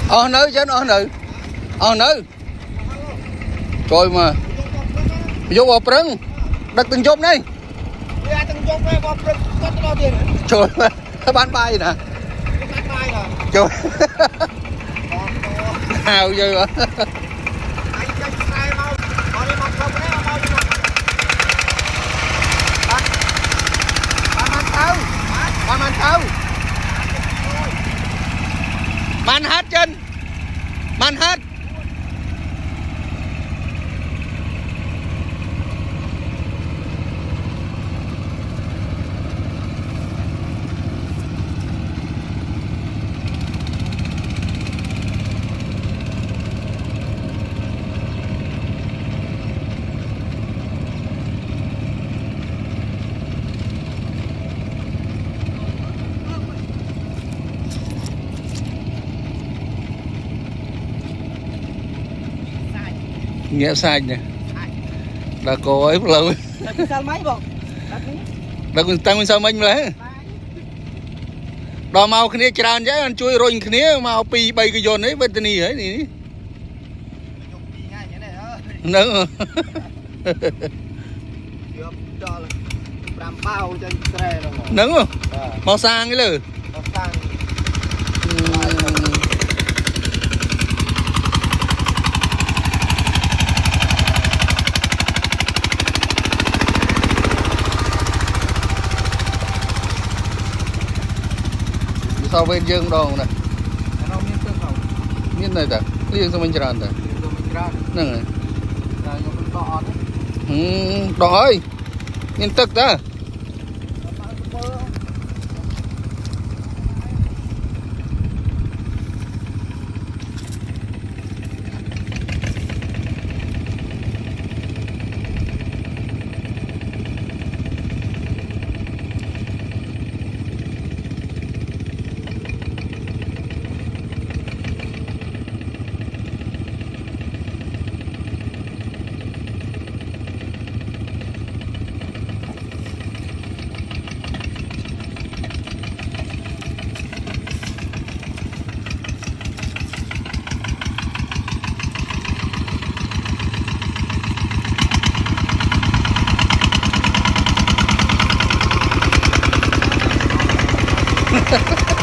nữ chứ nữ coi mà vô bò prưng đặt từng chốt đây trời ơi bán bay nè trời hào dữ vậy man hết chân man hết nghĩa xanh nè là cô ấy lâu là con tăng sao mình lấy đò màu kia tràn chứ anh chui rồi kia màu pi bay cái giòn ấy bên này ấy nè nữa nữa màu sang cái lử sau bên dương đòn này miếng này đã riêng sao mình tràn đã nè đỏ ơi miếng tức đó Ha ha ha.